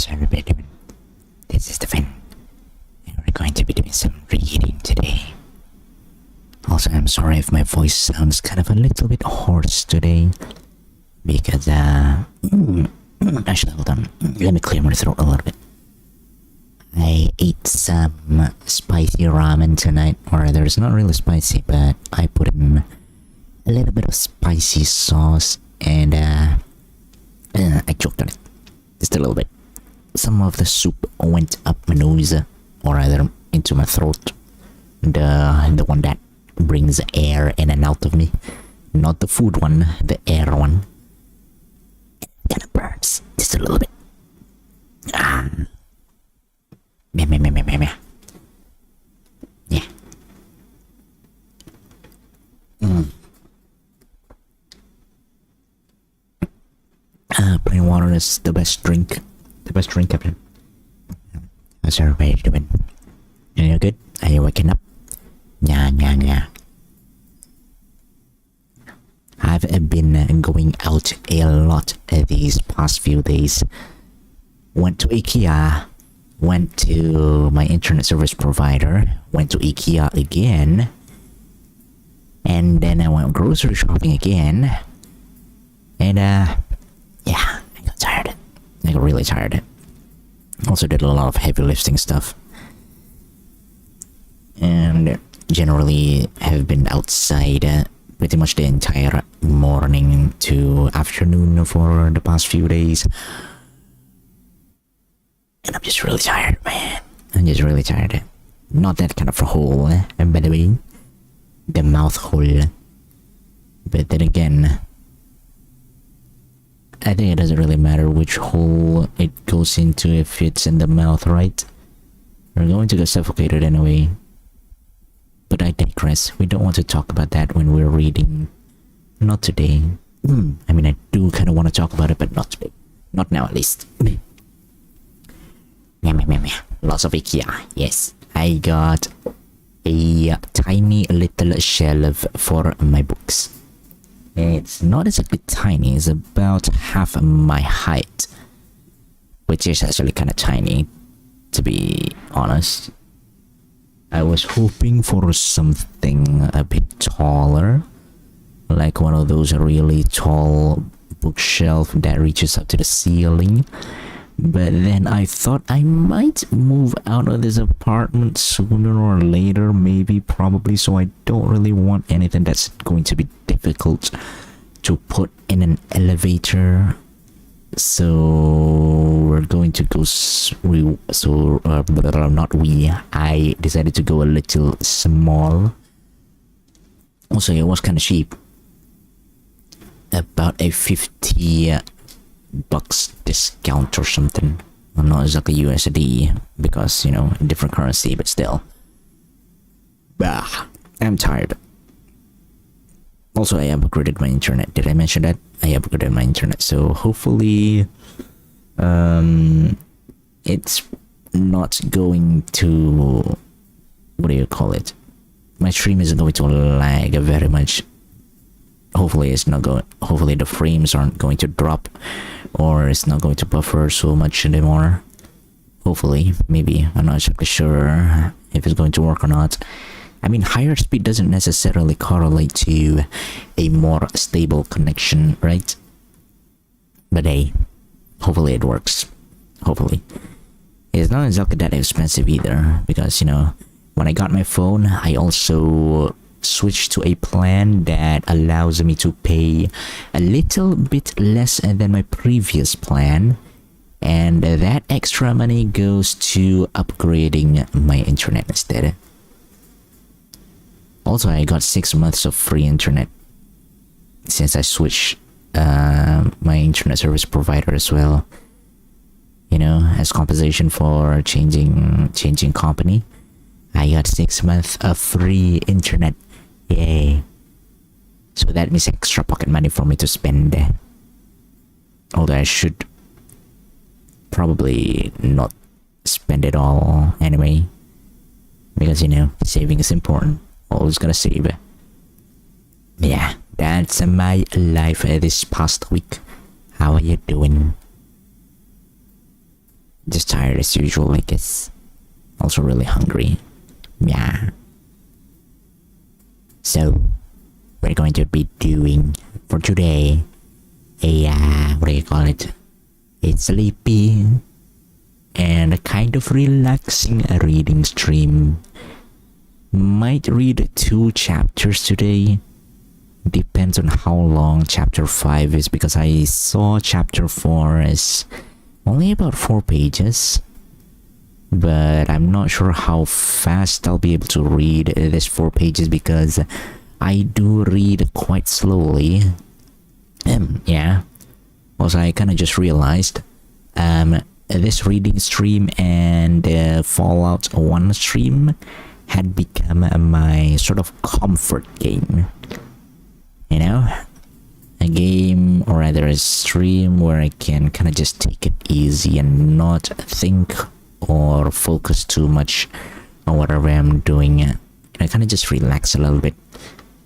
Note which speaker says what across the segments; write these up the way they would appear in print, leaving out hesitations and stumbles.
Speaker 1: How's everybody doing? This is Stefan, and we're going to be doing some reading today. Also, I'm sorry if my voice sounds kind of a little bit hoarse today, because, actually, hold on, let me clear my throat a little bit. I ate some spicy ramen tonight, or there's not really spicy, but I put in a little bit of spicy sauce, and, I choked on it, just a little bit. Some of the soup went up my nose, or rather into my throat. The one that brings air in and out of me. Not the food one, the air one. It kind of burns just a little bit. Meh. Yeah. Plain water is the best drink. The best drink ever. How's everybody doing? Are you good? Are you waking up? Yeah. I've been going out a lot these past few days. Went to IKEA, went to my internet service provider, went to IKEA again, and then I went grocery shopping again, and yeah, I got tired. I got really tired. Also did a lot of heavy lifting stuff. And generally have been outside pretty much the entire morning to afternoon for the past few days. And I'm just really tired, man. I'm just really tired. Not that kind of a hole, by the way. The mouth hole. But then again, I think it doesn't really matter which hole it goes into if it's in the mouth, right? We're going to get suffocated anyway. But I digress. We don't want to talk about that when we're reading. Not today. I mean, I do kind of want to talk about it, but not today. Not now, at least. Lots of IKEA. Yes. I got a tiny little shelf for my books. It's not exactly tiny, it's about half my height, which is actually kind of tiny, to be honest. I was hoping for something a bit taller, like one of those really tall bookshelf that reaches up to the ceiling. But then I thought I might move out of this apartment sooner or later, maybe, probably, so I don't really want anything that's going to be difficult to put in an elevator. So we're going to go, I decided to go a little small. Also, it was kind of cheap. About a $50 discount or something. I'm not exactly USD because, you know, different currency, but still. I'm tired. Also, I upgraded my internet. Did I mention that? I upgraded my internet, so hopefully it's not going to, what do you call it? My stream isn't going to lag very much. Hopefully it's not going, hopefully the frames aren't going to drop, or it's not going to buffer so much anymore. Hopefully, maybe. I'm not exactly sure if it's going to work or not. I mean, higher speed doesn't necessarily correlate to a more stable connection, right? But hey, hopefully it works. Hopefully. It's not exactly that expensive either, because, you know, when I got my phone, I also switched to a plan that allows me to pay a little bit less than my previous plan, and that extra money goes to upgrading my internet instead. Also, I got 6 months of free internet since I switched my internet service provider as well, you know, as compensation for changing company. I got 6 months of free internet. Yay. So that means extra pocket money for me to spend. Although I should probably not spend it all anyway, because, you know, saving is important. Always gotta save. Yeah, that's my life this past week. How are you doing? Just tired as usual, I guess. Also really hungry. Yeah. So, we're going to be doing for today a, what do you call it? It's sleepy and a kind of relaxing reading stream. Might read 2 chapters today. Depends on how long chapter 5 is, because I saw chapter 4 is only about 4 pages. But I'm not sure how fast I'll be able to read this 4 pages, because I do read quite slowly. Yeah. Also, I kind of just realized this reading stream and Fallout 1 stream had become my sort of comfort game. You know? A game, or rather a stream, where I can kind of just take it easy and not think or focus too much on whatever I'm doing. And I kind of just relax a little bit.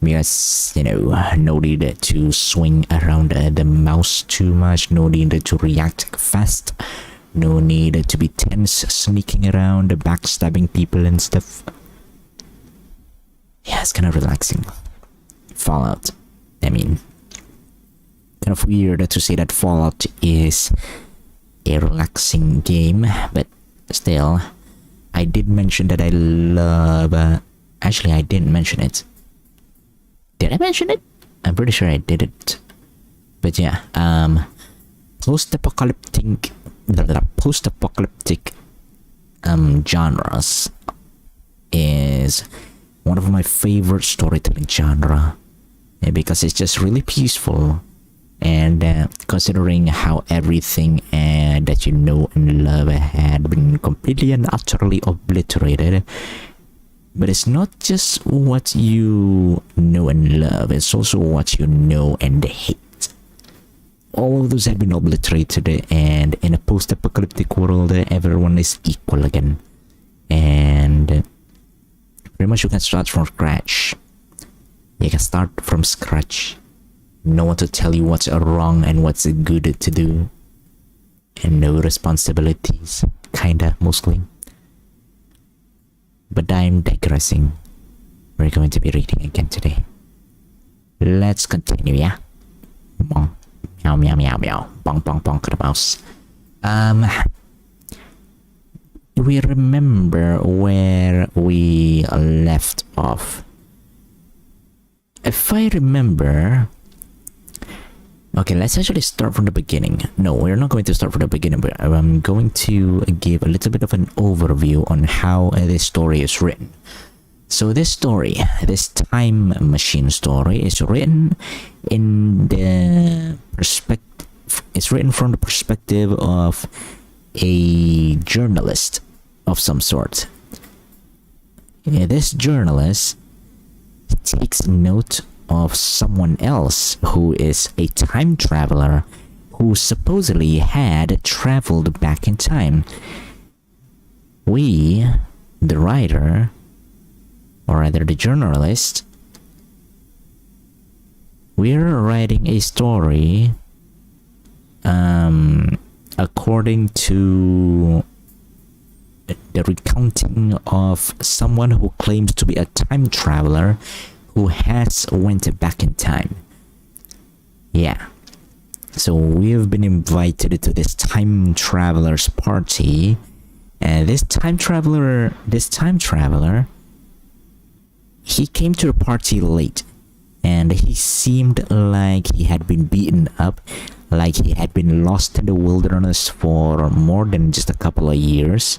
Speaker 1: Because, you know, no need to swing around the mouse too much, no need to react fast, no need to be tense, sneaking around, backstabbing people and stuff. Yeah, it's kind of relaxing. Fallout. I mean, kind of weird to say that Fallout is a relaxing game, but still, I did mention that I love... actually, I didn't mention it. Did I mention it? I'm pretty sure I didn't. But yeah, post-apocalyptic genres is one of my favorite storytelling genre, because it's just really peaceful, and considering how everything that you know and love had been completely and utterly obliterated. But it's not just what you know and love, it's also what you know and hate. All of those have been obliterated, and in a post-apocalyptic world, everyone is equal again. And pretty much you can start from scratch. You can start from scratch. No one to tell you what's wrong and what's good to do. And no responsibilities, kinda, mostly. But I'm digressing. We're going to be reading again today. Let's continue, yeah? Bong. Meow, meow, meow, meow. Bong, bong, bong, to the mouse. Do we remember where we left off? If I remember... Okay, let's actually start from the beginning. No, we're not going to start from the beginning, but I'm going to give a little bit of an overview on how this story is written. So this story, this time machine story, is written in the perspective. It's written from the perspective of a journalist of some sort. This journalist takes note of someone else who is a time traveler who supposedly had traveled back in time. We, the writer, or rather the journalist, we're writing a story according to the recounting of someone who claims to be a time traveler who has went back in time. Yeah. So we've been invited to this time traveler's party, and this time traveler, he came to the party late, and he seemed like he had been beaten up, like he had been lost in the wilderness for more than just a couple of years,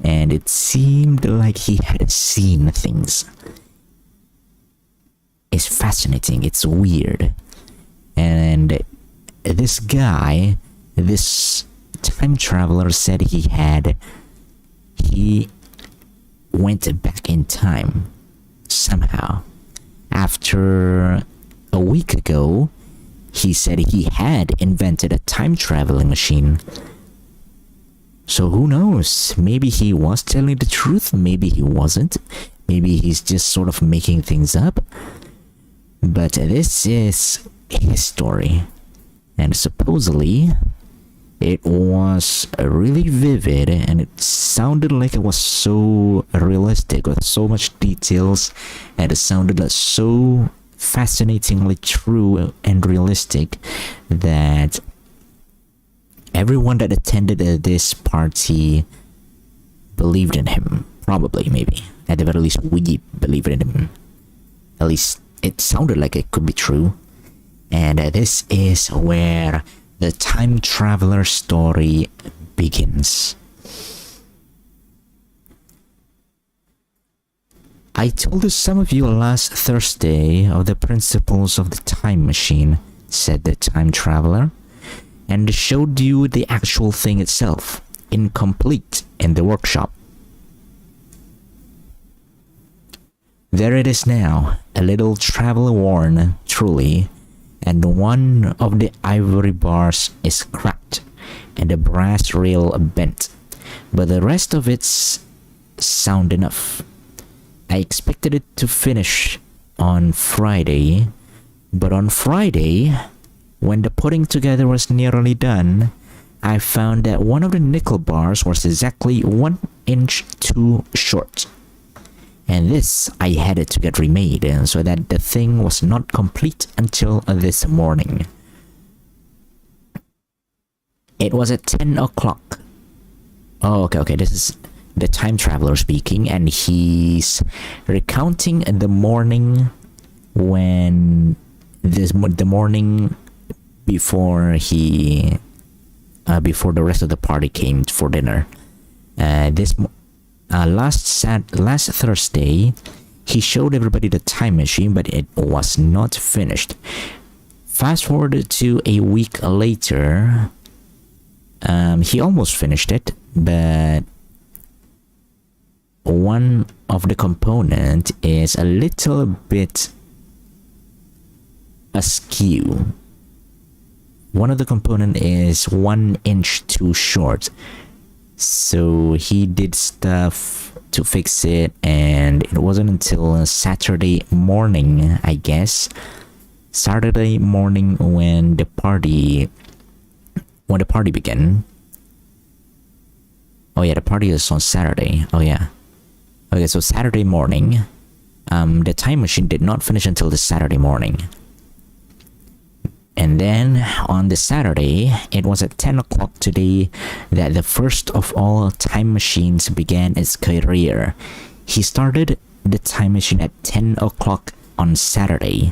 Speaker 1: and it seemed like he had seen things. It's fascinating, it's weird. And this guy, this time traveler, said he went back in time somehow. After a week ago, he said he had invented a time traveling machine. So who knows? Maybe he was telling the truth, maybe he wasn't. Maybe he's just sort of making things up. But this is his story. And supposedly, It was really vivid and it sounded like it was so realistic with so much details, and it sounded like so fascinatingly true and realistic that everyone that attended this party believed in him. Probably, maybe. At the very least, we believed in him. At least it sounded like it could be true. And this is where the time traveler story begins. I told some of you last Thursday of the principles of the time machine, said the time traveler, and showed you the actual thing itself, incomplete in the workshop. There it is now, a little travel worn, truly, and one of the ivory bars is cracked and the brass rail bent, but the rest of it's sound enough. I expected it to finish on Friday, but on Friday, when the putting together was nearly done, I found that one of the nickel bars was exactly 1 inch too short. And this I had it to get remade so that the thing was not complete until this morning. It was at 10 o'clock. Oh, okay, this is the time traveler speaking, and he's recounting the morning when the morning before before the rest of the party came for dinner. Last Thursday, he showed everybody the time machine, but it was not finished. Fast forward to a week later, he almost finished it, but one of the component is a little bit askew. One of the component is 1 inch too short. So he did stuff to fix it, and it wasn't until Saturday morning, I guess. Saturday morning when the party began. Oh yeah, the party is on Saturday. Oh yeah. Okay, so Saturday morning, the time machine did not finish until the Saturday morning. And then on the Saturday, it was at 10 o'clock today that the first of all time machines began its career. He started the time machine at 10 o'clock on Saturday.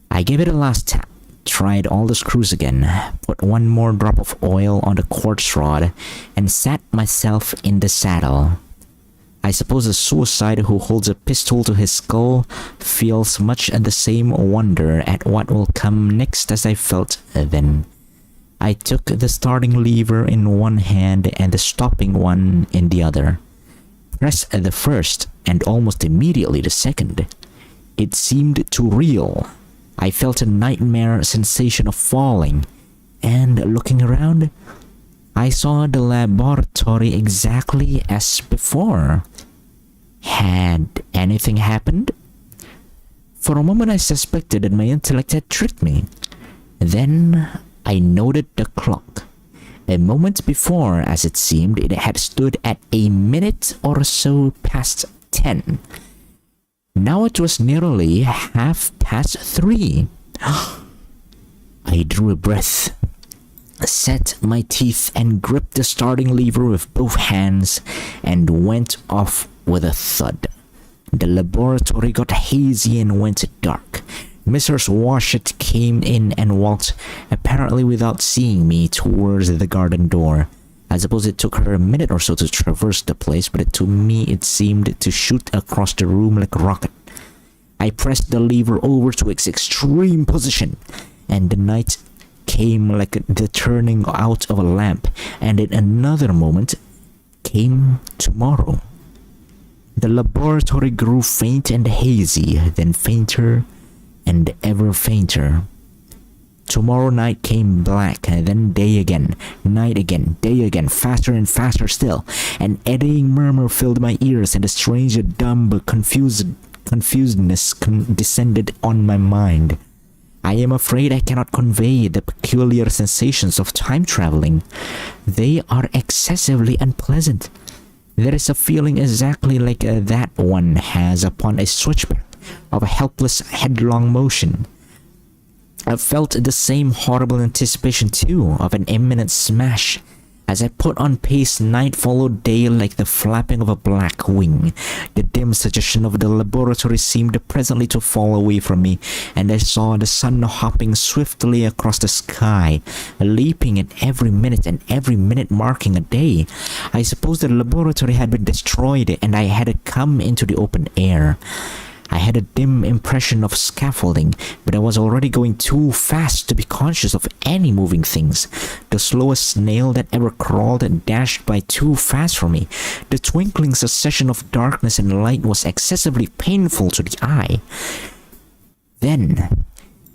Speaker 1: I gave it a last tap, tried all the screws again, put one more drop of oil on the quartz rod, and sat myself in the saddle. I suppose a suicide who holds a pistol to his skull feels much the same wonder at what will come next as I felt then. I took the starting lever in one hand and the stopping one in the other. Pressed the first and almost immediately the second. It seemed too real. I felt a nightmare sensation of falling, and looking around, I saw the laboratory exactly as before. Had anything happened? For a moment I suspected that my intellect had tricked me. Then I noted the clock. A moment before, as it seemed, it had stood at a minute or so past 10. Now it was nearly 3:30. I drew a breath, set my teeth and gripped the starting lever with both hands and went off with a thud. The laboratory got hazy and went dark. Mrs. Washett came in and walked, apparently without seeing me, towards the garden door. I suppose it took her a minute or so to traverse the place, but to me it seemed to shoot across the room like a rocket. I pressed the lever over to its extreme position, and the night came like the turning out of a lamp, and in another moment came tomorrow. The laboratory grew faint and hazy, then fainter and ever fainter. Tomorrow night came black, and then day again, night again, day again, faster and faster still. An eddying murmur filled my ears, and a strange, dumb confusedness descended on my mind. I am afraid I cannot convey the peculiar sensations of time traveling. They are excessively unpleasant. There is a feeling exactly like that one has upon a switchback of a helpless headlong motion. I felt the same horrible anticipation too of an imminent smash. As I put on pace, night followed day like the flapping of a black wing. The dim suggestion of the laboratory seemed presently to fall away from me, and I saw the sun hopping swiftly across the sky, leaping at every minute and every minute marking a day. I suppose the laboratory had been destroyed and I had come into the open air. I had a dim impression of scaffolding, but I was already going too fast to be conscious of any moving things. The slowest snail that ever crawled dashed by too fast for me. The twinkling succession of darkness and light was excessively painful to the eye. Then,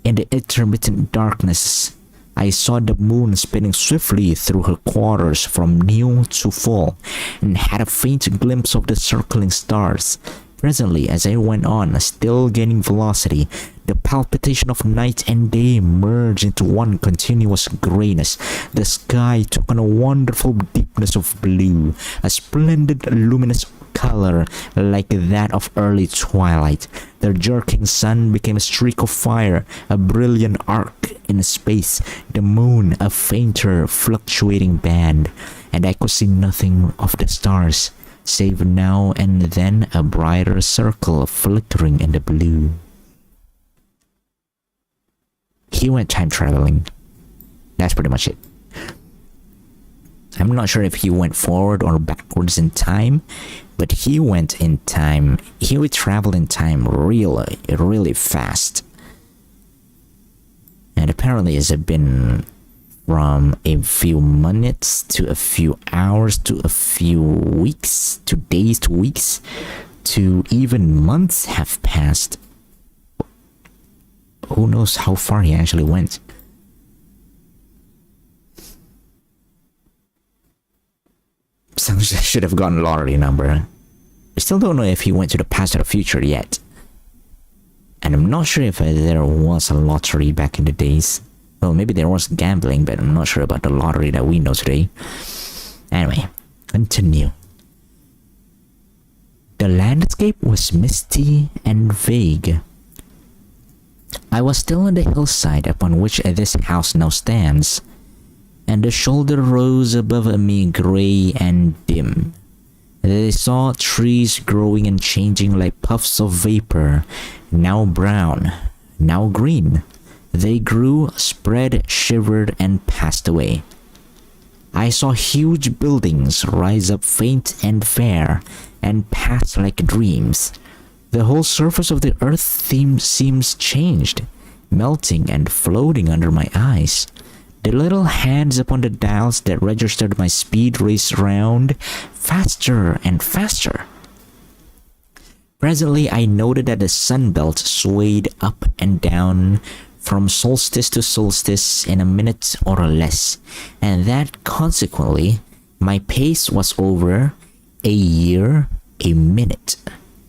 Speaker 1: in the intermittent darkness, I saw the moon spinning swiftly through her quarters from new to full, and had a faint glimpse of the circling stars. Presently, as I went on, still gaining velocity, the palpitation of night and day merged into one continuous grayness. The sky took on a wonderful deepness of blue, a splendid luminous color like that of early twilight. The jerking sun became a streak of fire, a brilliant arc in space, the moon a fainter fluctuating band, and I could see nothing of the stars, save now and then a brighter circle flickering in the blue. He went time traveling. That's pretty much it. I'm not sure if he went forward or backwards in time, but he went in time. He would travel in time really fast. And apparently it's been from a few minutes to a few hours to a few weeks to days to weeks to even months have passed. Who knows how far he actually went. Some should have gotten a lottery number. I still don't know if he went to the past or the future yet. And I'm not sure if there was a lottery back in the days. Well, maybe there was gambling, but I'm not sure about the lottery that we know today. Anyway, continue. The landscape was misty and vague. I was still on the hillside upon which this house now stands, and the shoulder rose above me grey and dim. I saw trees growing and changing like puffs of vapor, now brown, now green. They grew, spread, shivered, and passed away. I saw huge buildings rise up faint and fair, and pass like dreams. The whole surface of the earth seems changed, melting and floating under my eyes. The little hands upon the dials that registered my speed raced round, faster and faster. Presently, I noted that the sunbelt swayed up and down from solstice to solstice in a minute or less, and that consequently, my pace was over a year, a minute.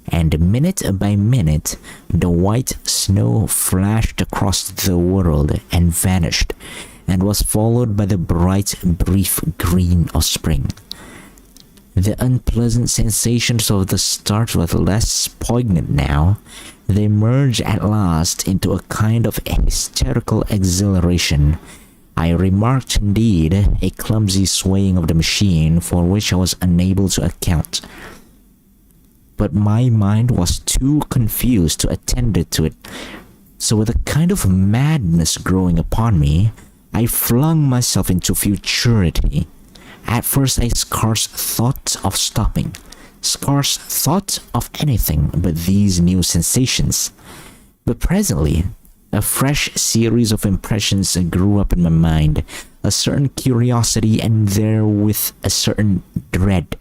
Speaker 1: And minute by minute, the white snow flashed across the world and vanished, and was followed by the bright, brief green of spring. The unpleasant sensations of the start were less poignant now. They merged at last into a kind of hysterical exhilaration. I remarked indeed a clumsy swaying of the machine for which I was unable to account, but my mind was too confused to attend to it. So with a kind of madness growing upon me, I flung myself into futurity. At first I scarce thought of stopping, scarce thought of anything but these new sensations. But presently, a fresh series of impressions grew up in my mind, a certain curiosity and therewith a certain dread,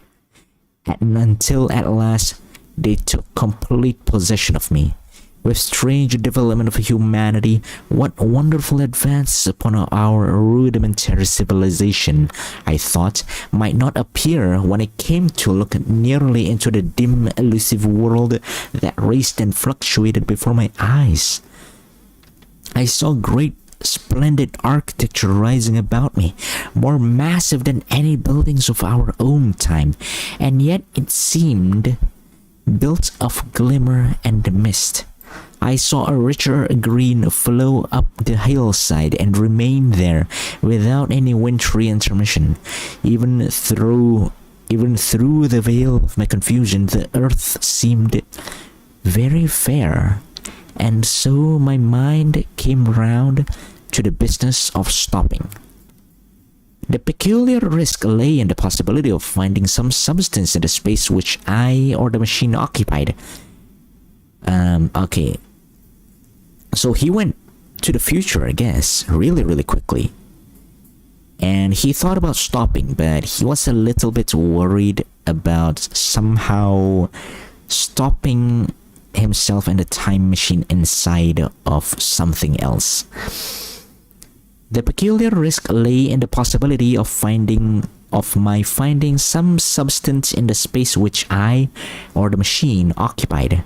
Speaker 1: and until at last they took complete possession of me. With strange development of humanity, what wonderful advances upon our rudimentary civilization, I thought, might not appear when I came to look nearly into the dim, elusive world that raced and fluctuated before my eyes. I saw great splendid architecture rising about me, more massive than any buildings of our own time, and yet it seemed built of glimmer and mist. I saw a richer green flow up the hillside and remain there without any wintry intermission. Even through the veil of my confusion, the earth seemed very fair, and so my mind came round to the business of stopping. The peculiar risk lay in the possibility of finding some substance in the space which I or the machine occupied. Okay. So he went to the future, I guess, really quickly. And he thought about stopping, but he was a little bit worried about somehow stopping himself in the time machine inside of something else. The peculiar risk lay in the possibility of my finding some substance in the space which I or the machine occupied.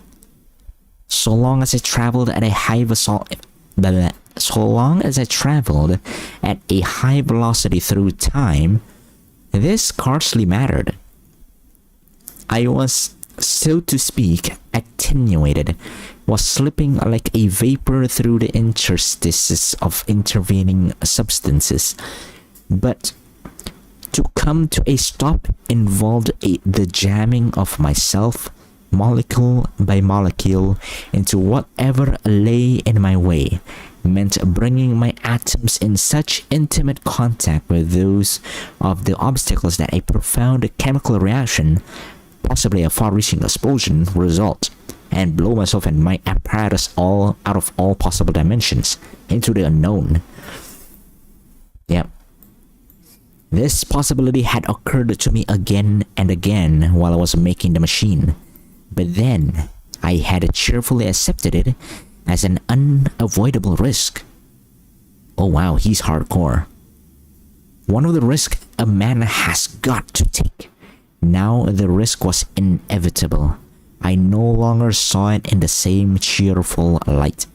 Speaker 1: So long as I traveled at a high velocity through time, this scarcely mattered. I was, so to speak, attenuated, was slipping like a vapor through the interstices of intervening substances. But to come to a stop involved the jamming of myself, molecule by molecule, into whatever lay in my way, meant bringing my atoms in such intimate contact with those of the obstacles that a profound chemical reaction, possibly a far-reaching explosion, would result, and blow myself and my apparatus all out of all possible dimensions into the unknown. Yep. This possibility had occurred to me again and again while I was making the machine, but then I had cheerfully accepted it as an unavoidable risk. Oh wow, he's hardcore. One of the risks a man has got to take. Now the risk was inevitable. I no longer saw it in the same cheerful light.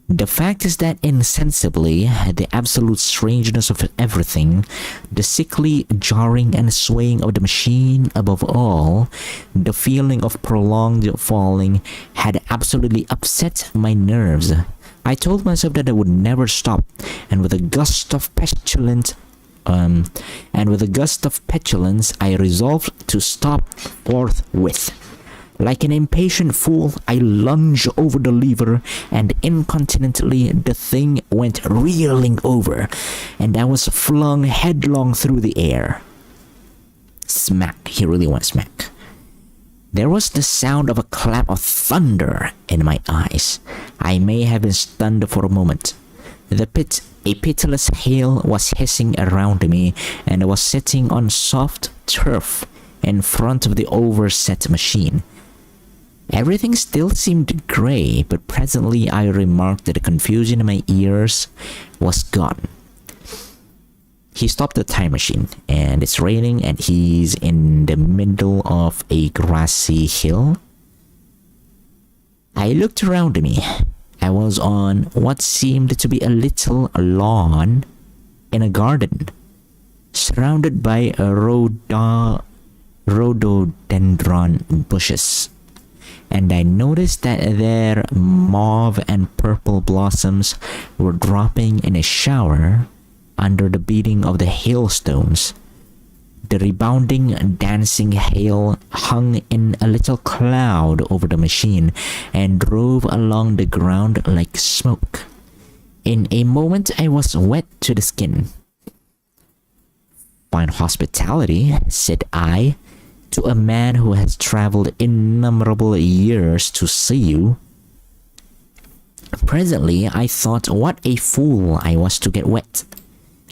Speaker 1: The fact is that insensibly, the absolute strangeness of everything, the sickly jarring and swaying of the machine above all, the feeling of prolonged falling, had absolutely upset my nerves. I told myself that I would never stop, and with a gust of petulance, I resolved to stop forthwith. Like an impatient fool, I lunged over the lever, and incontinently the thing went reeling over, and I was flung headlong through the air. Smack. He really went smack. There was the sound of a clap of thunder in my eyes. I may have been stunned for a moment. A pitiless hail was hissing around me, and I was sitting on soft turf in front of the overset machine. Everything still seemed grey, but presently I remarked that the confusion in my ears was gone. He stopped the time machine, and it's raining, and he's in the middle of a grassy hill. I looked around me. I was on what seemed to be a little lawn in a garden, surrounded by rhododendron bushes. And I noticed that their mauve and purple blossoms were dropping in a shower under the beating of the hailstones. The rebounding, dancing hail hung in a little cloud over the machine and drove along the ground like smoke. In a moment I was wet to the skin. "Fine hospitality," said I, "to a man who has traveled innumerable years to see you." Presently I thought what a fool I was to get wet.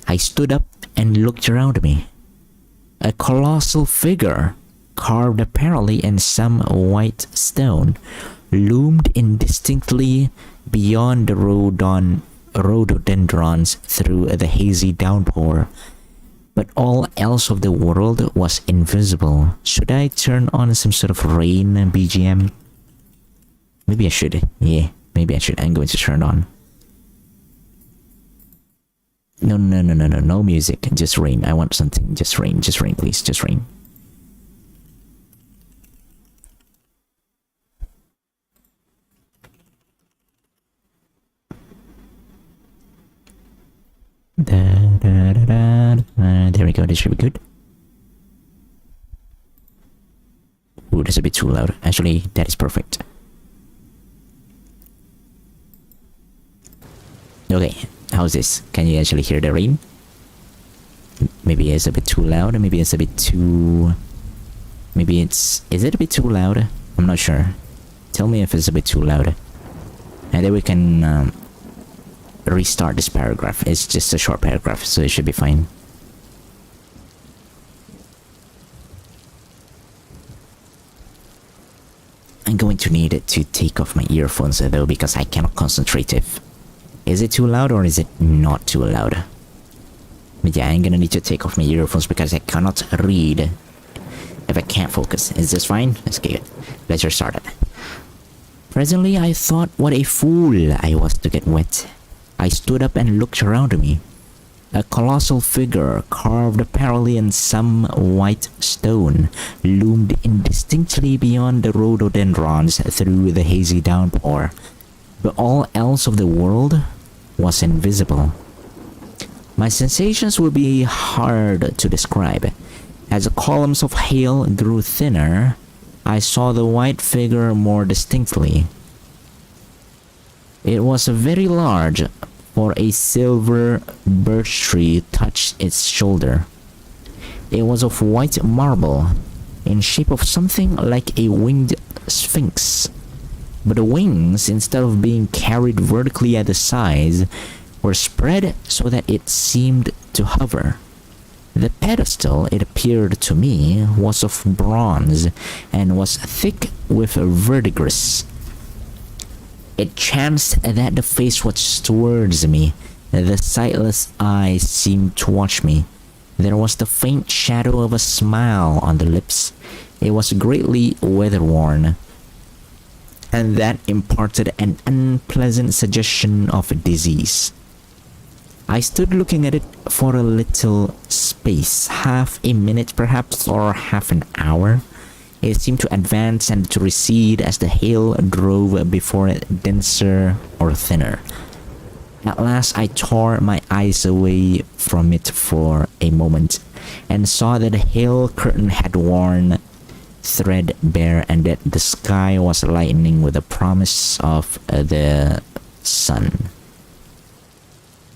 Speaker 1: I stood up and looked around me. A colossal figure, carved apparently in some white stone, loomed indistinctly beyond the rhododendrons through the hazy downpour. But all else of the world was invisible. Should I turn on some sort of rain BGM? Maybe I should. Yeah, maybe I should. I'm going to turn it on. No, no, no, no, no, no music. Just rain. I want something. Just rain, please. Just rain. There we go. This should be good. Ooh, that's a bit too loud. Actually, that is perfect. Okay, how's this? Can you actually hear the rain? Maybe it's a bit too loud. Maybe it's a bit too... Maybe it's... Is it a bit too loud? I'm not sure. Tell me if it's a bit too loud. And then we can restart this paragraph. It's just a short paragraph, so it should be fine. I'm going to need it to take off my earphones though, because I cannot concentrate if... Is it too loud or is it not too loud? But yeah, I'm gonna need to take off my earphones because I cannot read if I can't focus. Is this fine? Let's get it. Let's restart it. Presently, I thought what a fool I was to get wet. I stood up and looked around me. A colossal figure carved apparently in some white stone loomed indistinctly beyond the rhododendrons through the hazy downpour, but all else of the world was invisible. My sensations would be hard to describe. As the columns of hail grew thinner, I saw the white figure more distinctly. It was very large, for a silver birch tree touched its shoulder. It was of white marble, in shape of something like a winged sphinx. But the wings, instead of being carried vertically at the sides, were spread so that it seemed to hover. The pedestal, it appeared to me, was of bronze and was thick with verdigris. It chanced that the face was towards me. The sightless eyes seemed to watch me. There was the faint shadow of a smile on the lips. It was greatly weather-worn, and that imparted an unpleasant suggestion of disease. I stood looking at it for a little space, half a minute perhaps, or half an hour. It seemed to advance and to recede as the hail drove before it, denser or thinner. At last I tore my eyes away from it for a moment, and saw that the hail curtain had worn threadbare and that the sky was lightening with the promise of the sun.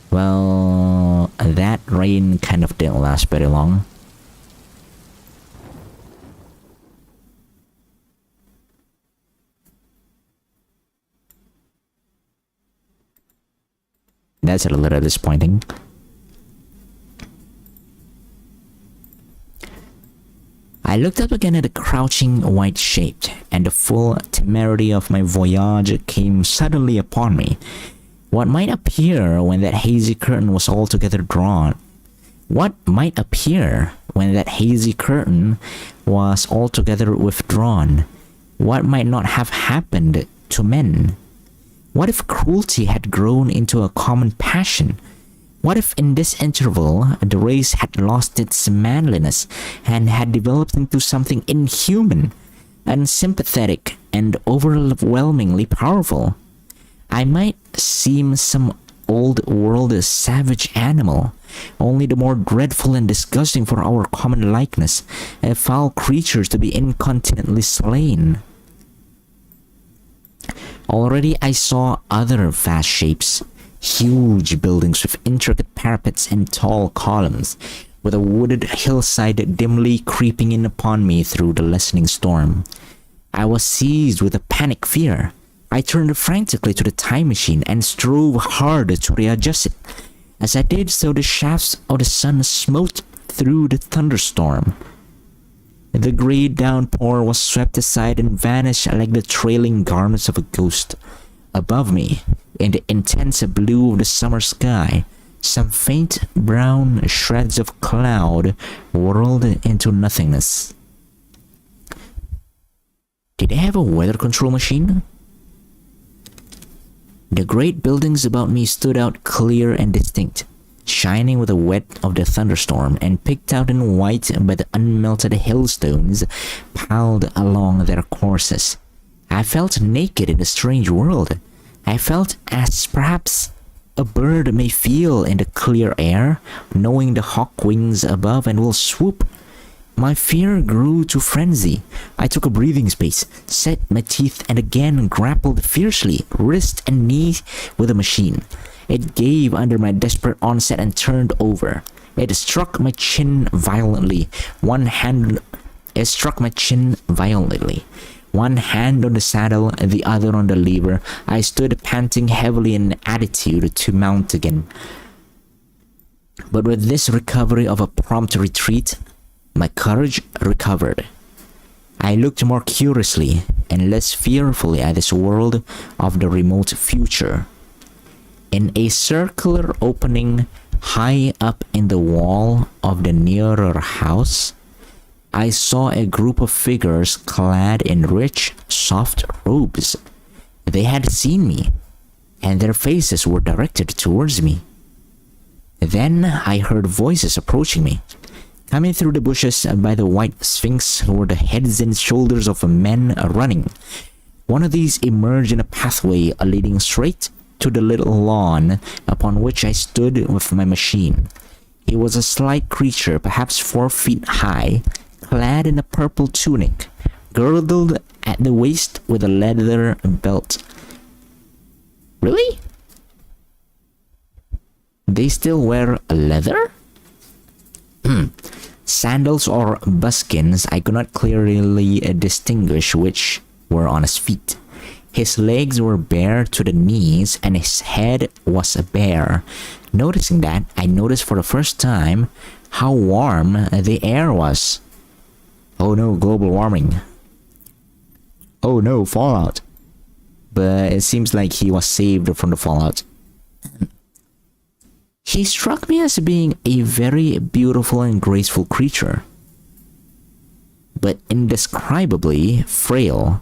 Speaker 1: Well, that rain kind of didn't last very long. That's a little disappointing. I looked up again at the crouching white shape, and the full temerity of my voyage came suddenly upon me. What might appear when that hazy curtain was altogether drawn? What might appear when that hazy curtain was altogether withdrawn? What might not have happened to men? What if cruelty had grown into a common passion? What if in this interval the race had lost its manliness and had developed into something inhuman, unsympathetic, and overwhelmingly powerful? I might seem some old-world savage animal, only the more dreadful and disgusting for our common likeness, a foul creature to be incontinently slain. Already I saw other vast shapes, huge buildings with intricate parapets and tall columns, with a wooded hillside dimly creeping in upon me through the lessening storm. I was seized with a panic fear. I turned frantically to the time machine and strove hard to readjust it. As I did so, the shafts of the sun smote through the thunderstorm. The grey downpour was swept aside and vanished like the trailing garments of a ghost. Above me, in the intense blue of the summer sky, some faint brown shreds of cloud whirled into nothingness. Did they have a weather control machine? The great buildings about me stood out clear and distinct, shining with the wet of the thunderstorm and picked out in white by the unmelted hailstones piled along their courses. I felt naked in a strange world. I felt as perhaps a bird may feel in the clear air, knowing the hawk wings above and will swoop. My fear grew to frenzy. I took a breathing space, set my teeth, and again grappled fiercely, wrist and knee, with the machine. It gave under my desperate onset and turned over. It struck my chin violently. One hand on the saddle, the other on the lever. I stood panting heavily in an attitude to mount again. But with this recovery of a prompt retreat, my courage recovered. I looked more curiously and less fearfully at this world of the remote future. In a circular opening high up in the wall of the nearer house, I saw a group of figures clad in rich, soft robes. They had seen me, and their faces were directed towards me. Then I heard voices approaching me. Coming through the bushes by the white sphinx were the heads and shoulders of men running. One of these emerged in a pathway leading straight to the little lawn upon which I stood with my machine. He was a slight creature, perhaps 4 feet high, clad in a purple tunic, girdled at the waist with a leather belt. Really? They still wear leather? Sandals or buskins, I could not clearly distinguish which were on his feet. His legs were bare to the knees and his head was bare. Noticing that, I noticed for the first time how warm the air was. Oh no, global warming. Oh no, fallout. But it seems like he was saved from the fallout. He struck me as being a very beautiful and graceful creature, but indescribably frail.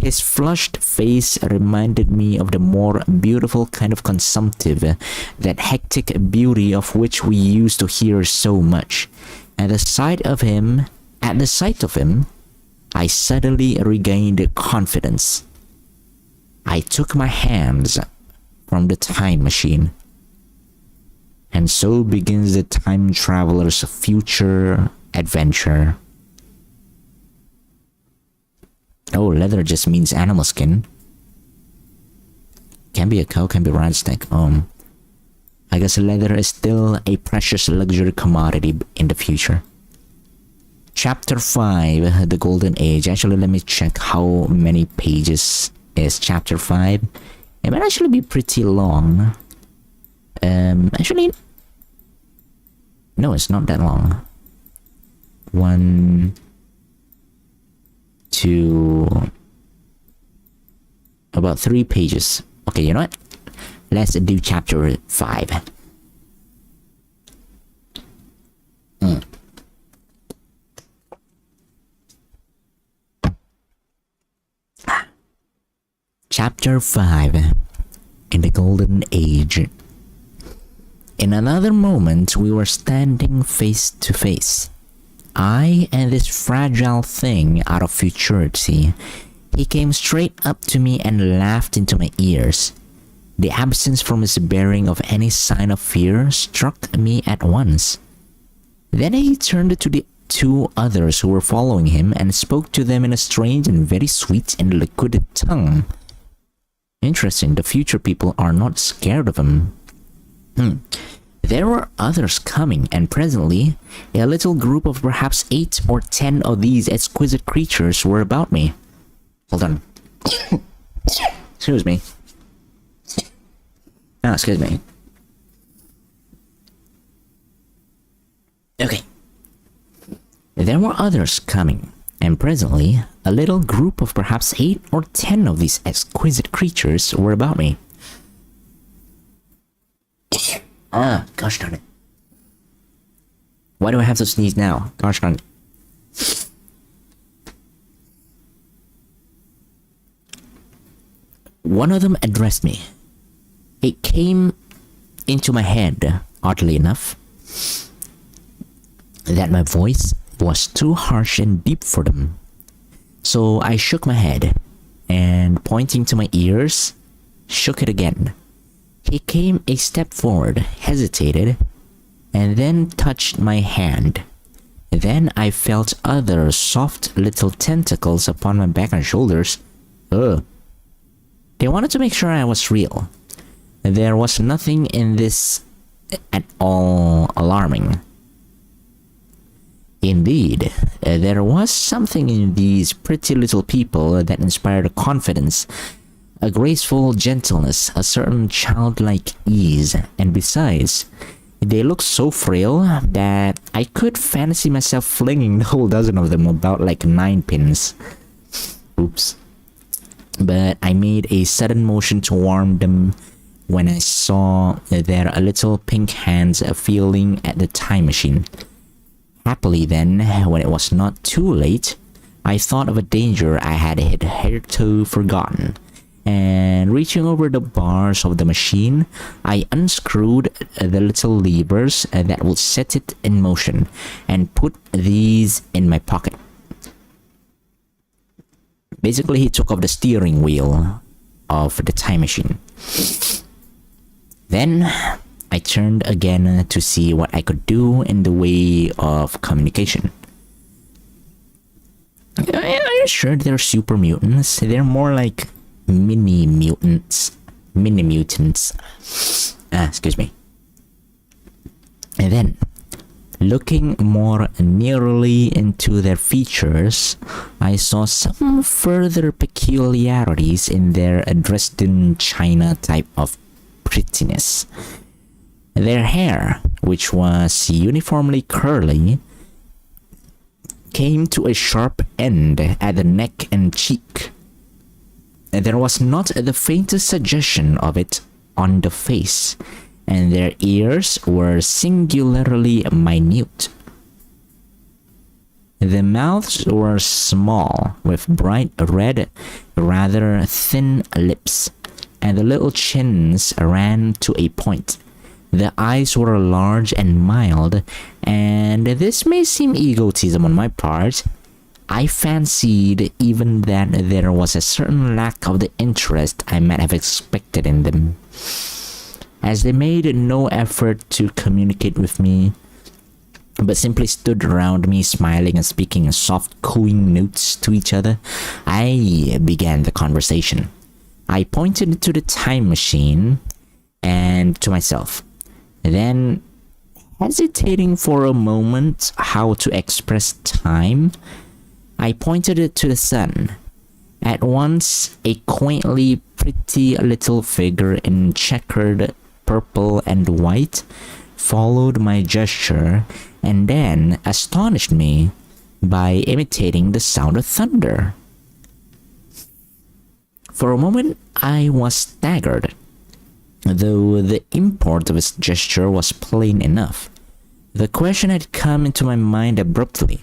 Speaker 1: His flushed face reminded me of the more beautiful kind of consumptive, that hectic beauty of which we used to hear so much. At the sight of him, I suddenly regained confidence. I took my hands from the time machine. And so begins the time traveler's future adventure. Oh, leather just means animal skin. Can be a cow, can be ratstick. I guess leather is still a precious luxury commodity in the future. Chapter 5, The Golden Age. Actually, let me check how many pages is chapter 5. It might actually be pretty long. Actually, no, it's not that long. 1, 2, about 3 pages. Okay, you know what? Let's do chapter 5. Chapter 5, In the Golden Age. In another moment, we were standing face to face. I and this fragile thing out of futurity. He came straight up to me and laughed into my ears. The absence from his bearing of any sign of fear struck me at once. Then he turned to the 2 others who were following him and spoke to them in a strange and very sweet and liquid tongue. Interesting, the future people are not scared of him. There were others coming, and presently, a little group of perhaps 8 or 10 of these exquisite creatures were about me. Hold on. Excuse me. Oh, excuse me. Okay. There were others coming, and presently, a little group of perhaps 8 or 10 of these exquisite creatures were about me. Gosh darn it. Why do I have to sneeze now? Gosh darn it. One of them addressed me. It came into my head oddly enough, that my voice was too harsh and deep for them. So I shook my head and, pointing to my ears, shook it again. He came a step forward, hesitated, and then touched my hand. Then I felt other soft little tentacles upon my back and shoulders. Ugh. They wanted to make sure I was real. There was nothing in this at all alarming. Indeed, there was something in these pretty little people that inspired confidence, a graceful gentleness, a certain childlike ease, and besides, they looked so frail that I could fancy myself flinging the whole dozen of them about like 9 pins. Oops. But I made a sudden motion to warn them when I saw their little pink hands feeling at the time machine. Happily then, when it was not too late, I thought of a danger I had hitherto forgotten, and reaching over the bars of the machine, I unscrewed the little levers that would set it in motion, and put these in my pocket. Basically, he took off the steering wheel of the time machine. Then I turned again to see what I could do in the way of communication. Are you sure they're super mutants? They're more like mini mutants. Excuse me. And then, looking more nearly into their features, I saw some further peculiarities in their Dresden China type of prettiness. Their hair, which was uniformly curly, came to a sharp end at the neck and cheek. There was not the faintest suggestion of it on the face, and their ears were singularly minute. The mouths were small, with bright red, rather thin lips, and the little chins ran to a point. The eyes were large and mild, and this may seem egotism on my part. I fancied even that there was a certain lack of the interest I might have expected in them, as they made no effort to communicate with me, but simply stood around me smiling and speaking soft cooing notes to each other. I began the conversation. I pointed to the time machine and to myself. Then, hesitating for a moment how to express time, I pointed it to the sun. At once, a quaintly pretty little figure in checkered purple and white followed my gesture and then astonished me by imitating the sound of thunder. For a moment, I was staggered, though the import of his gesture was plain enough. The question had come into my mind abruptly.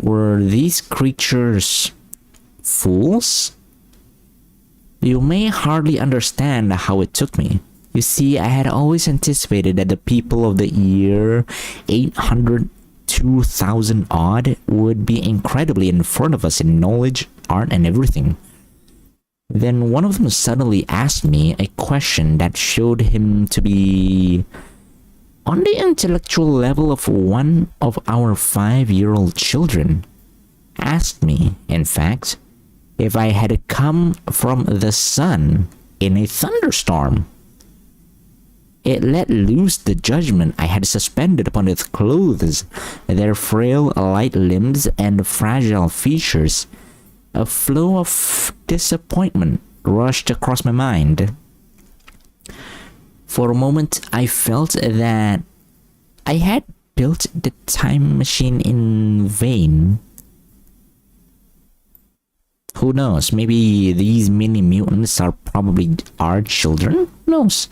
Speaker 1: Were these creatures fools? You may hardly understand how it took me. You see, I had always anticipated that the people of the year 800, 2000 odd would be incredibly in front of us in knowledge, art, and everything. Then one of them suddenly asked me a question that showed him to be on the intellectual level of one of our 5-year-old children. Asked me, in fact, if I had come from the sun in a thunderstorm. It let loose the judgment I had suspended upon its clothes, their frail, light limbs and fragile features. A flow of disappointment rushed across my mind. For a moment, I felt that I had built the time machine in vain. Who knows? Maybe these mini mutants are probably our children? Who knows?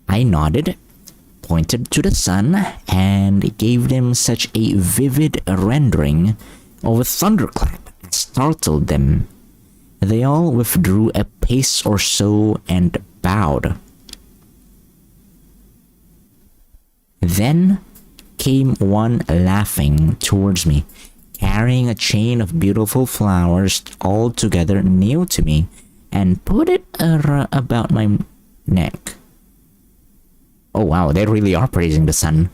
Speaker 1: I nodded, pointed to the sun, and gave them such a vivid rendering of a thunderclap that startled them. They all withdrew a pace or so and bowed. Then came one laughing towards me, carrying a chain of beautiful flowers all together new to me, and put it about my neck. Oh wow, they really are praising the sun.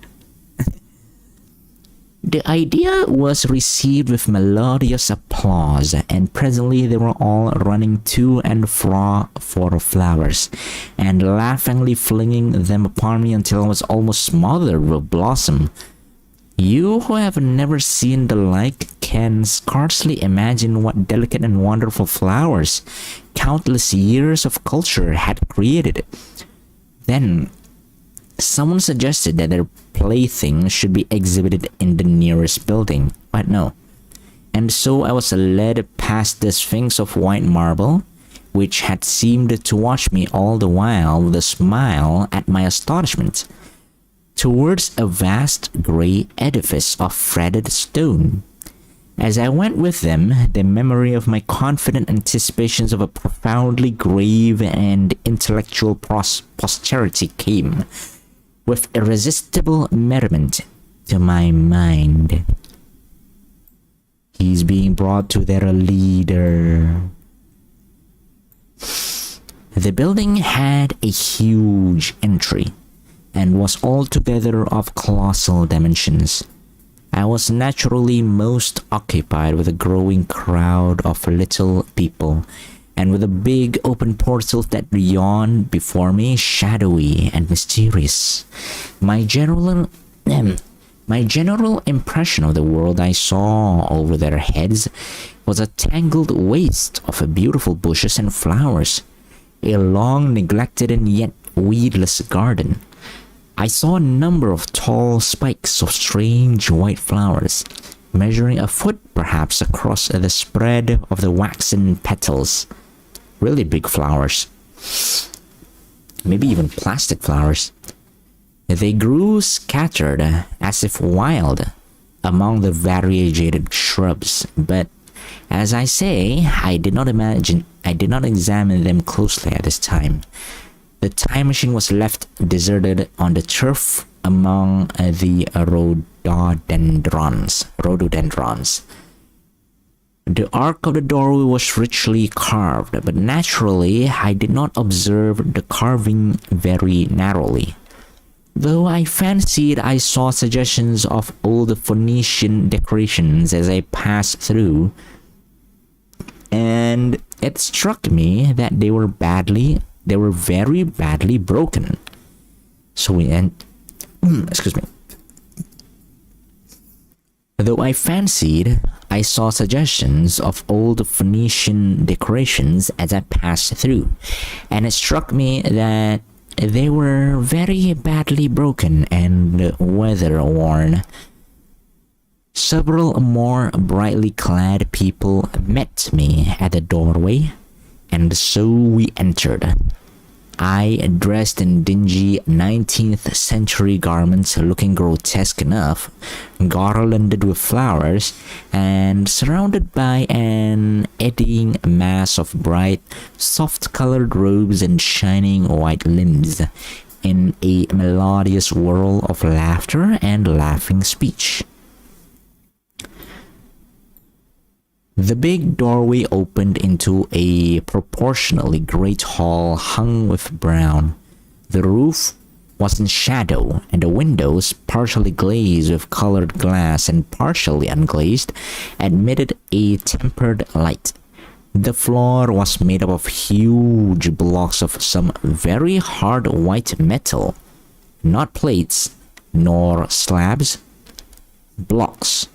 Speaker 1: The idea was received with melodious applause, and presently they were all running to and fro for flowers, and laughingly flinging them upon me until I was almost smothered with blossom. You who have never seen the like can scarcely imagine what delicate and wonderful flowers countless years of culture had created. Then someone suggested that their plaything should be exhibited in the nearest building, but no. And so I was led past the Sphinx of white marble, which had seemed to watch me all the while with a smile at my astonishment, towards a vast grey edifice of fretted stone. As I went with them, the memory of my confident anticipations of a profoundly grave and intellectual posterity came with irresistible merriment to my mind. He's being brought to their leader. The building had a huge entry and was altogether of colossal dimensions. I was naturally most occupied with a growing crowd of little people, and with a big open portal that yawned before me, shadowy and mysterious. My general impression of the world I saw over their heads was a tangled waste of beautiful bushes and flowers, a long neglected and yet weedless garden. I saw a number of tall spikes of strange white flowers, measuring a foot perhaps across the spread of the waxen petals. Really big flowers. Maybe even plastic flowers. They grew scattered, as if wild, among the variegated shrubs, but as I say, I did not examine them closely at this time. The time machine was left deserted on the turf among the rhododendrons. The arc of the doorway was richly carved, but naturally I did not observe the carving very narrowly, though I fancied I saw suggestions of old Phoenician decorations as I passed through, and it struck me that they were very badly broken. So excuse me. Though I fancied I saw suggestions of old Phoenician decorations as I passed through, and it struck me that they were very badly broken and weather-worn. Several more brightly clad people met me at the doorway, and so we entered. I, dressed in dingy 19th century garments looking grotesque enough, garlanded with flowers, and surrounded by an eddying mass of bright, soft-colored robes and shining white limbs, in a melodious whirl of laughter and laughing speech. The big doorway opened into a proportionally great hall hung with brown. The roof was in shadow, and the windows, partially glazed with colored glass and partially unglazed, admitted a tempered light. The floor was made up of huge blocks of some very hard white metal, not plates nor slabs, blocks,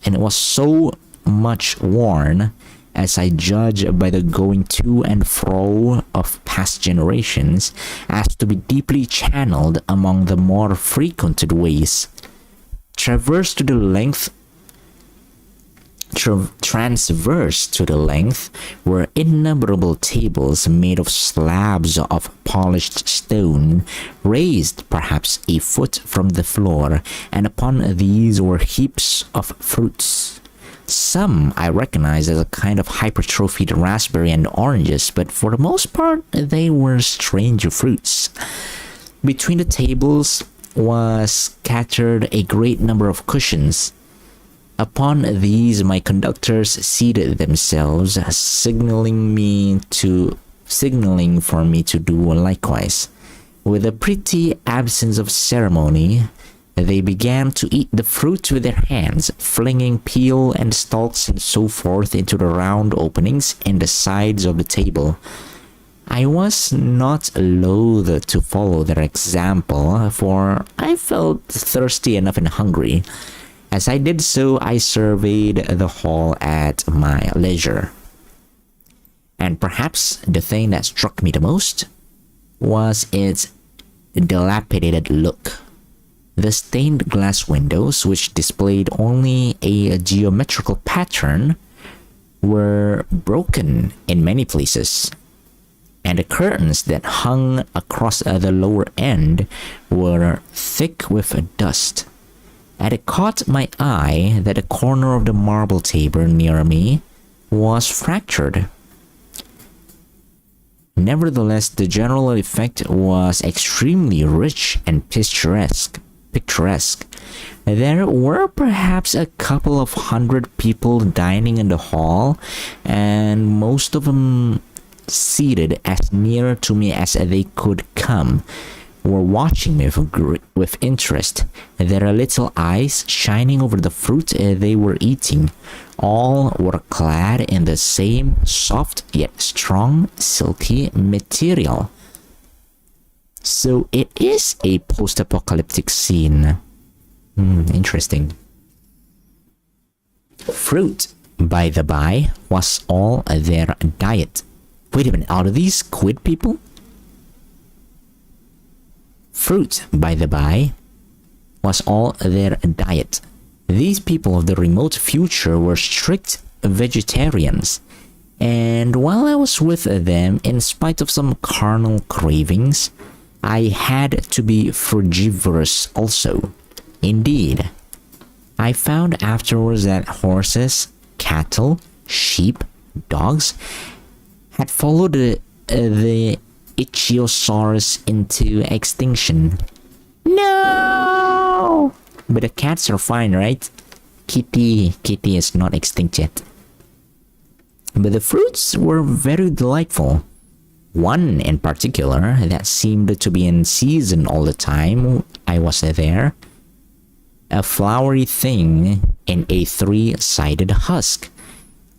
Speaker 1: and it was so much worn, as I judge by the going to and fro of past generations, as to be deeply channeled among the more frequented ways. Transverse to the length were innumerable tables made of slabs of polished stone, raised perhaps a foot from the floor, and upon these were heaps of fruits. Some I recognized as a kind of hypertrophied raspberry and oranges, but for the most part they were strange fruits. Between the tables was scattered a great number of cushions. Upon these my conductors seated themselves, signaling for me to do likewise. With a pretty absence of ceremony, they began to eat the fruit with their hands, flinging peel and stalks and so forth into the round openings in the sides of the table. I was not loath to follow their example, for I felt thirsty enough and hungry. As I did so, I surveyed the hall at my leisure. And perhaps the thing that struck me the most was its dilapidated look. The stained glass windows, which displayed only a geometrical pattern, were broken in many places, and the curtains that hung across the lower end were thick with dust. And it caught my eye that a corner of the marble table near me was fractured. Nevertheless, the general effect was extremely rich and picturesque. There were perhaps a couple of hundred people dining in the hall, and most of them, seated as near to me as they could come, were watching me with interest, their little eyes shining over the fruit they were eating. All were clad in the same soft yet strong, silky material. So it is a post-apocalyptic scene. Interesting. Fruit, by the by, was all their diet. Wait a minute, are these squid people? Fruit, by the by, was all their diet. These people of the remote future were strict vegetarians, and while I was with them, in spite of some carnal cravings, I had to be frugivorous also. Indeed, I found afterwards that horses, cattle, sheep, dogs had followed the Ichthyosaurus into extinction. No! But the cats are fine, right? Kitty is not extinct yet. But the fruits were very delightful. One in particular that seemed to be in season all the time I was there. A flowery thing in a three-sided husk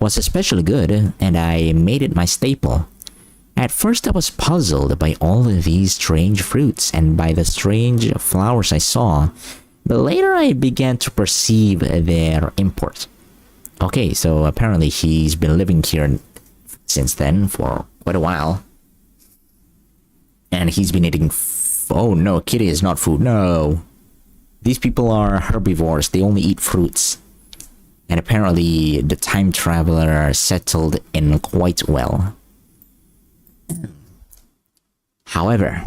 Speaker 1: was especially good, and I made it my staple. At first I was puzzled by all of these strange fruits and by the strange flowers I saw, but later I began to perceive their import. Okay, so apparently he's been living here since then for quite a while. And he's been eating oh no, kitty is not food, no. These people are herbivores, they only eat fruits. And apparently the time traveler settled in quite well. However,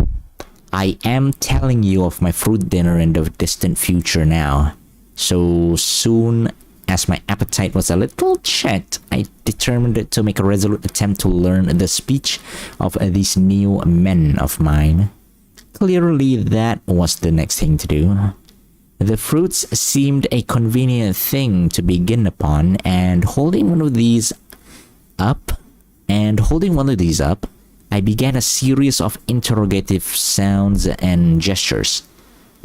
Speaker 1: I am telling you of my fruit dinner in the distant future now. So soon as my appetite was a little checked, I determined to make a resolute attempt to learn the speech of these new men of mine. Clearly that was the next thing to do. The fruits seemed a convenient thing to begin upon, and holding one of these up, I began a series of interrogative sounds and gestures.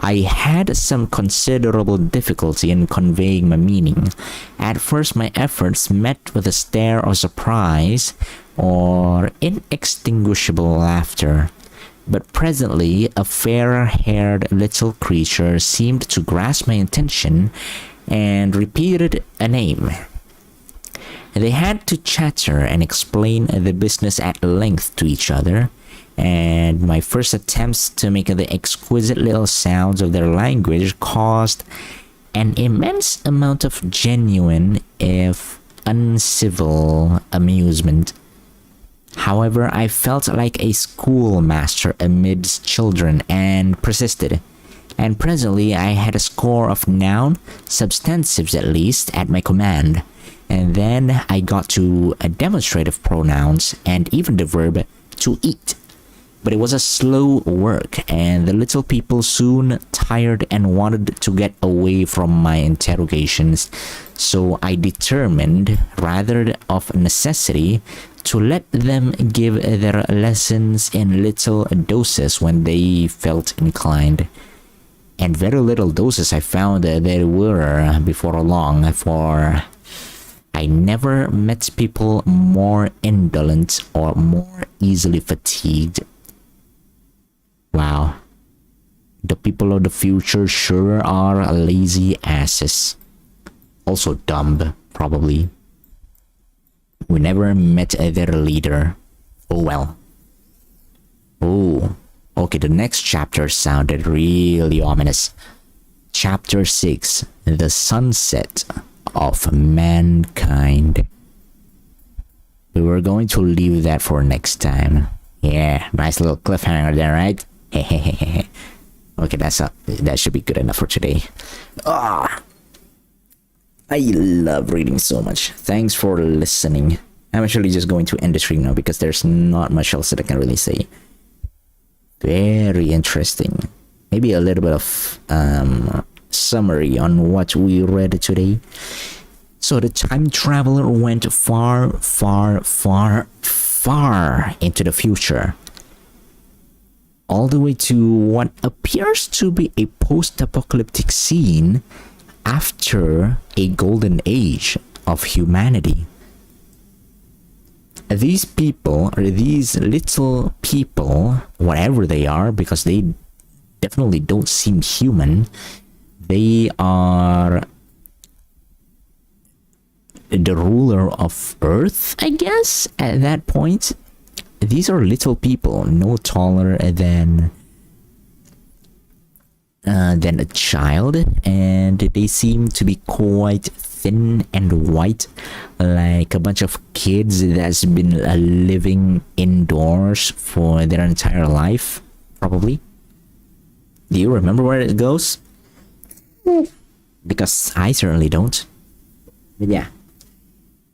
Speaker 1: I had some considerable difficulty in conveying my meaning. At first my efforts met with a stare of surprise or inextinguishable laughter. But presently a fair-haired little creature seemed to grasp my attention and repeated a name. They had to chatter and explain the business at length to each other, and my first attempts to make the exquisite little sounds of their language caused an immense amount of genuine, if uncivil, amusement. However, I felt like a schoolmaster amidst children and persisted, and presently I had a score of noun, substantives at least, at my command, and then I got to demonstrative pronouns and even the verb to eat. But it was a slow work, and the little people soon tired and wanted to get away from my interrogations, so I determined, rather of necessity, to let them give their lessons in little doses when they felt inclined. And very little doses I found there were before long, for I never met people more indolent or more easily fatigued. Wow. The people of the future sure are lazy asses. Also dumb, probably. We never met their leader. Oh well. Oh, okay, the next chapter sounded really ominous. Chapter 6, The Sunset of Mankind. We were going to leave that for next time. Yeah, nice little cliffhanger there, right? Okay, that should be good enough for today. I love reading so much. Thanks for listening. I'm actually just going to end the stream now because there's not much else that I can really say. Very interesting. Maybe a little bit of summary on what we read today. So the time traveler went far, far, far, far into the future. All the way to what appears to be a post-apocalyptic scene after a golden age of humanity. These people, or these little people, whatever they are, because they definitely don't seem human, they are the ruler of Earth, I guess, at that point. These are little people, no taller than a child, and they seem to be quite thin and white, like a bunch of kids that's been living indoors for their entire life, probably. Do you remember where it goes? Because I certainly don't. But yeah.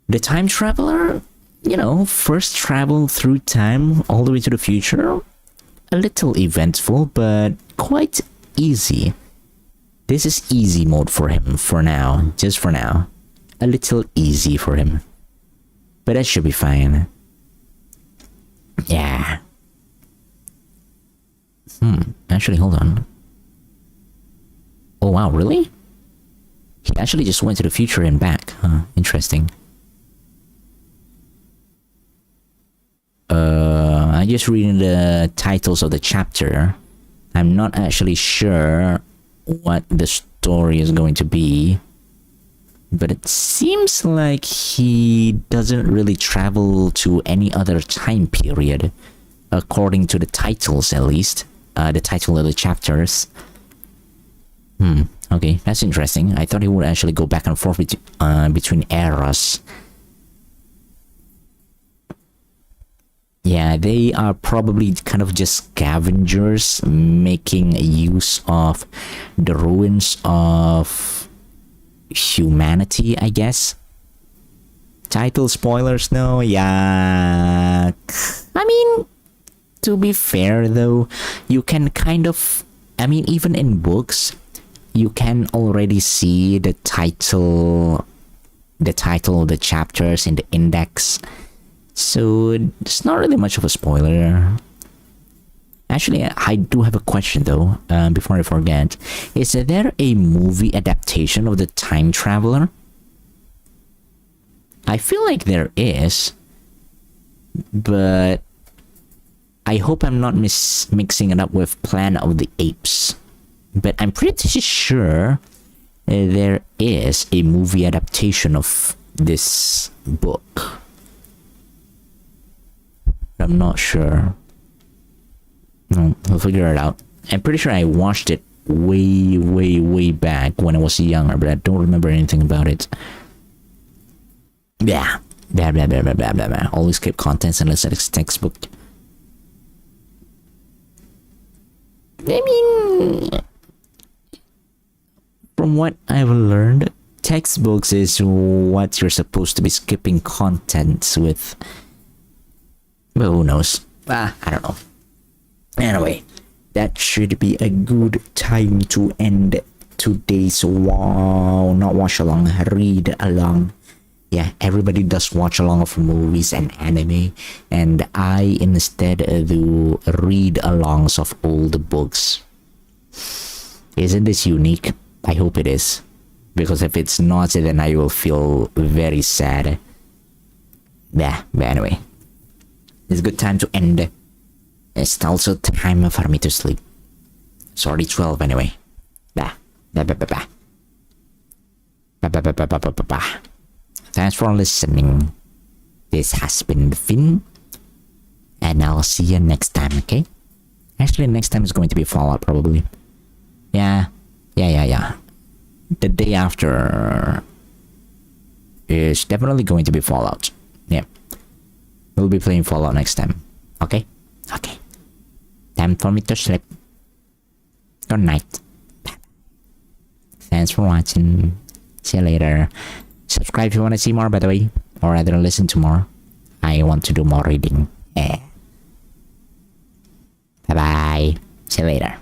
Speaker 1: The time traveler, first traveled through time all the way to the future. A little eventful, but quite easy. This is easy mode for him for now, just for now. A little easy for him. But that should be fine. Yeah. Actually, hold on. Oh wow, really? He actually just went to the future and back. Huh, interesting. I'm just reading the titles of the chapter. I'm not actually sure what the story is going to be, but it seems like he doesn't really travel to any other time period, according to the titles at least, the title of the chapters. Okay, that's interesting. I thought he would actually go back and forth between eras. Yeah, they are probably kind of just scavengers making use of the ruins of humanity, I guess. Title spoilers, no? Yeah. I mean, to be fair though, you can kind of, even in books, you can already see the title of the chapters in the index. So it's not really much of a spoiler. Actually, I do have a question though, before I forget. Is there a movie adaptation of The Time Traveler? I feel like there is, but I hope I'm not mixing it up with Planet of the Apes. But I'm pretty sure there is a movie adaptation of this book. I'm not sure. No, we'll figure it out. I'm pretty sure I watched it way, way, way back when I was younger, but I don't remember anything about it. Yeah. Blah, blah, blah, blah, blah, blah, blah. Always keep contents unless it's textbook. I mean, from what I've learned, textbooks is what you're supposed to be skipping contents with. But who knows? I don't know. Anyway, that should be a good time to end today's not watch along, read along. Yeah, everybody does watch along of movies and anime, and I instead do read alongs of old books. Isn't this unique? I hope it is, because if it's not, then I will feel very sad. Yeah, but anyway, it's a good time to end. It's also time for me to sleep. It's already 12 anyway. Thanks for listening. This has been Finn, and I'll see you next time, okay? Actually, next time is going to be Fallout, probably. Yeah. The day after is definitely going to be Fallout. Yeah. We'll be playing Fallout next time. Okay? Okay. Time for me to sleep. Good night. Thanks for watching. See you later. Subscribe if you want to see more, by the way. Or rather, listen to more. I want to do more reading. Bye-bye. See you later.